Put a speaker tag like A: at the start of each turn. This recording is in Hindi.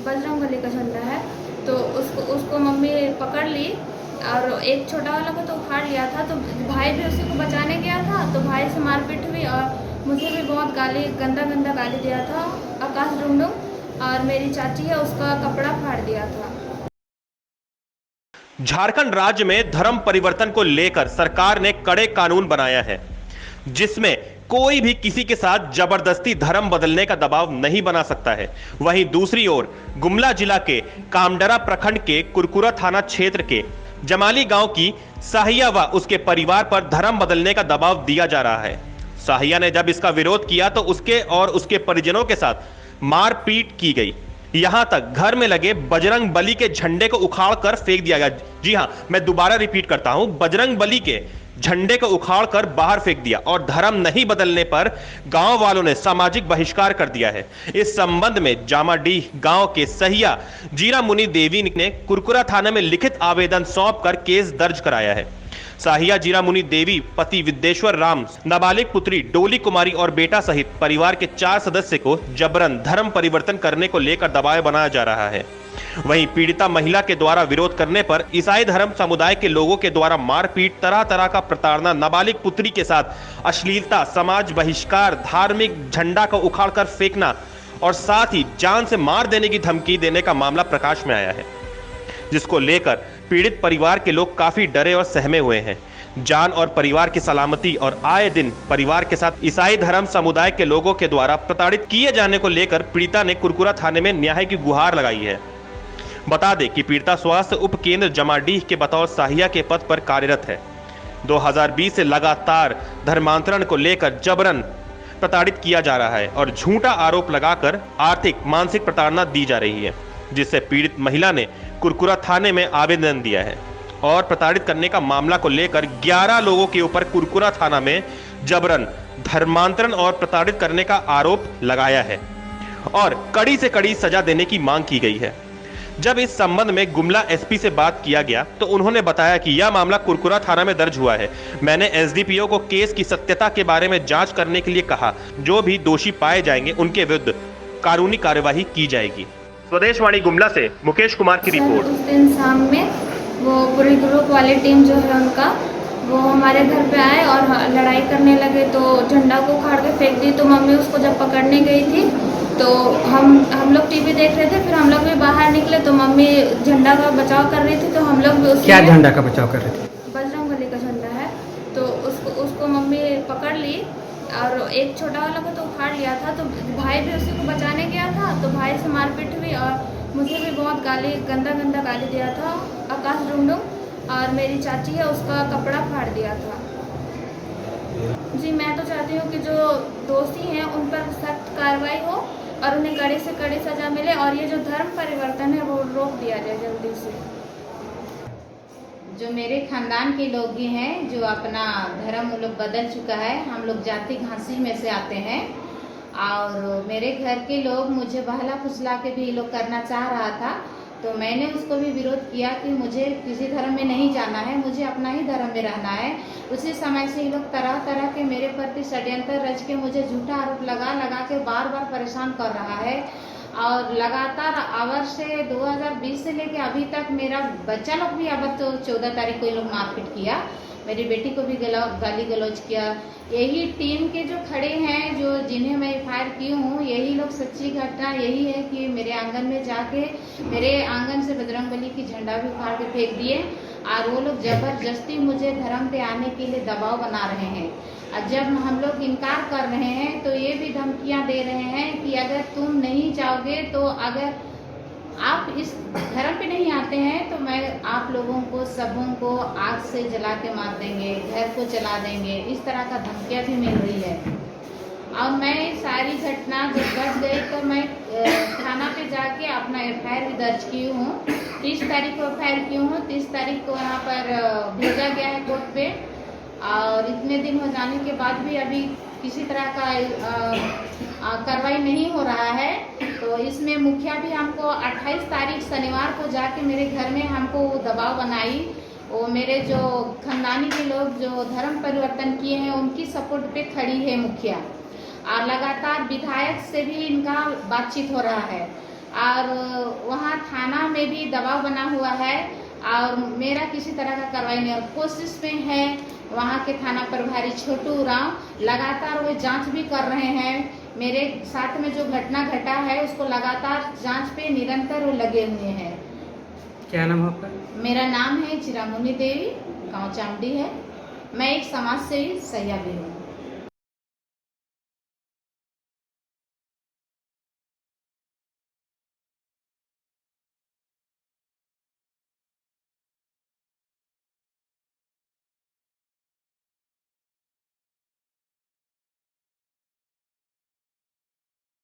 A: बजरंगबली का झंडा है। तो उसको मम्मी पकड़ ली और एक छोटा वाला को तो उखाड़ लिया था। तो भाई भी उसी को बचाने गया था, तो भाई से मारपीट हुई और मुझे भी बहुत गंदा गाली दिया था। आकाश डुंगडुंग और मेरी चाची है उसका कपड़ा फाड़ दिया था।
B: झारखंड राज्य में धर्म परिवर्तन को लेकर सरकार ने कड़े कानून बनाया है, जिसमें कोई भी किसी के साथ जबरदस्ती धर्म बदलने का दबाव नहीं बना सकता है। वहीं दूसरी ओर गुमला जिला के कामडरा प्रखंड के कुरकुरा थाना क्षेत्र के जमाली गांव की साहिया व उसके परिवार पर धर्म बदलने का दबाव दिया जा रहा है। साहिया ने जब इसका विरोध किया तो उसके और उसके परिजनों के साथ मारपीट की गई। यहां तक घर में लगे बजरंग बली के झंडे को उखाड़ कर फेंक दिया गया। जी हां, मैं दोबारा रिपीट करता हूं, बजरंग बली के झंडे को उखाड़ कर बाहर फेंक दिया और धर्म नहीं बदलने पर गांव वालों ने सामाजिक बहिष्कार कर दिया है। इस संबंध में जामाडीह गांव के सहिया जीरा मुनि देवी ने कुरकुरा थाने में लिखित आवेदन सौंपकर केस दर्ज कराया है। साहिया जीरा मुनि देवी पति विद्येश्वर राम, नाबालिग पुत्री डोली कुमारी और बेटा सहित परिवार के 4 सदस्य को जबरन धर्म परिवर्तन करने को लेकर दबाव बनाया जा रहा है। वहीं पीड़िता महिला के द्वारा विरोध करने पर ईसाई धर्म समुदाय के लोगों के द्वारा मारपीट, तरह तरह का प्रताड़ना, नाबालिग पुत्री के साथ अश्लीलता, समाज बहिष्कार, धार्मिक झंडा को उखाड़कर फेंकना और साथ ही जान से मार देने की धमकी देने का मामला प्रकाश में आया है, जिसको लेकर पीड़ित परिवार के लोग काफी डरे और सहमे हुए हैं। जान और परिवार की सलामती और आए दिन परिवार के साथ ईसाई धर्म समुदाय के लोगों के द्वारा प्रताड़ित किए जाने को लेकर पीड़िता ने कुरकुरा थाने में न्याय की गुहार लगाई है। बता दें कि पीड़िता स्वास्थ्य उप केंद्र जमाडीह के बतौर साहिया के पद पर कार्यरत है। 2020 से लगातार धर्मांतरण को लेकर जबरन प्रताड़ित किया जा रहा है और झूठा आरोप लगाकर आर्थिक मानसिक प्रताड़ना दी जा रही है, जिससे पीड़ित महिला ने कुरकुरा थाने में आवेदन दिया है और प्रताड़ित करने का मामला को लेकर 11 लोगों के ऊपर कुरकुरा थाना में जबरन धर्मांतरण और प्रताड़ित करने का आरोप लगाया है और कड़ी से कड़ी सजा देने की मांग की गई है। जब इस संबंध में गुमला एसपी से बात किया गया तो उन्होंने बताया कि यह मामला कुरकुरा थाना में दर्ज हुआ है। मैंने एसडीपीओ को केस की सत्यता के बारे में जांच करने के लिए कहा। जो भी दोषी पाए जाएंगे उनके विरुद्ध कानूनी कार्यवाही की जाएगी। स्वदेशवाणी गुमला से मुकेश कुमार की रिपोर्ट।
A: उस दिन शाम में वो पूरी ग्रुप वाली टीम जो है उनका, वो हमारे घर पे आए और लड़ाई करने लगे। तो झंडा को उखाड़ के फेंक दी। तो मम्मी उसको जब पकड़ने गई थी तो हम लोग टीवी देख रहे थे। फिर हम लोग भी बाहर निकले तो मम्मी झंडा का बचाव कर रही थी। तो हम लोग भी
C: क्या झंडा का बचाव कर रहे थे?
A: बजरंगबली का झंडा है। तो उसको मम्मी पकड़ ली और एक छोटा वाला को तो उखाड़ लिया था। तो भाई भी उसी को बचाने गया था। तो भाई से मारपीट हुई और मुझे भी बहुत गंदा गाली दिया था। आकाश डुंगडुंग और मेरी चाची है उसका कपड़ा फाड़ दिया था। जी, मैं तो चाहती हूँ कि जो दोषी हैं उन पर सख्त कार्रवाई हो और उन्हें कड़ी से कड़ी सजा मिले और ये जो धर्म परिवर्तन है वो रोक दिया जाए जल्दी से।
D: जो मेरे खानदान के लोग ही हैं जो अपना धर्म वो लोग बदल चुका है। हम लोग जाति घासी में से आते हैं और मेरे घर के लोग मुझे बहला फुसला के भी लोग करना चाह रहा था। तो मैंने उसको भी विरोध किया कि मुझे किसी धर्म में नहीं जाना है, मुझे अपना ही धर्म में रहना है। उसी समय से ये लोग तरह तरह के मेरे प्रति षड्यंत्र रच के मुझे झूठा आरोप लगा के बार बार परेशान कर रहा है और लगातार अवर से 2020 से लेके अभी तक मेरा बच्चा लोग भी अब तो 14 तारीख को ये लोग मारपीट किया। मेरी बेटी को भी गाली गलौज किया। यही टीम के जो खड़े हैं, जो जिन्हें मैं एफआईआर की हूँ, यही लोग सच्ची घटना यही है कि मेरे आंगन में जाके मेरे आंगन से बजरंगबली की झंडा भी उखाड़ के फेंक दिए और वो लोग जबरदस्ती मुझे धर्म पे आने के लिए दबाव बना रहे हैं। और जब हम लोग इनकार कर रहे हैं तो ये भी धमकियां दे रहे हैं कि अगर तुम नहीं जाओगे तो अगर आप इस धर्म पे नहीं आते हैं तो मैं आप लोगों को सबों को आग से जला के मार देंगे, घर को जला देंगे। इस तरह का धमकियां भी मिल रही है। और मैं सारी घटना जब घट गई तो मैं थाना पे जाके अपना एफआईआर भी दर्ज की हूँ। 30 तारीख को एफआईआर की हूँ। 30 तारीख को यहाँ पर भेजा गया है कोर्ट पे और इतने दिन हो जाने के बाद भी अभी किसी तरह का कार्रवाई नहीं हो रहा है। तो इसमें मुखिया भी हमको 28 तारीख शनिवार को जाके मेरे घर में हमको दबाव बनाई। वो मेरे जो खानदानी के लोग जो धर्म परिवर्तन किए हैं उनकी सपोर्ट पे खड़ी है मुखिया और लगातार विधायक से भी इनका बातचीत हो रहा है। और वहाँ थाना में भी दबाव बना हुआ है और मेरा किसी तरह का कार्रवाई नहीं, और कोशिश में है वहाँ के थाना प्रभारी छोटू राव लगातार वो जांच भी कर रहे हैं। मेरे साथ में जो घटना घटा है उसको लगातार जांच पे निरंतर वो लगे हुए हैं।
C: क्या नाम है आपका?
D: मेरा नाम है चिरामुनी देवी, गांव चामडी है। मैं एक समाज सेवी सैया भी हूँ।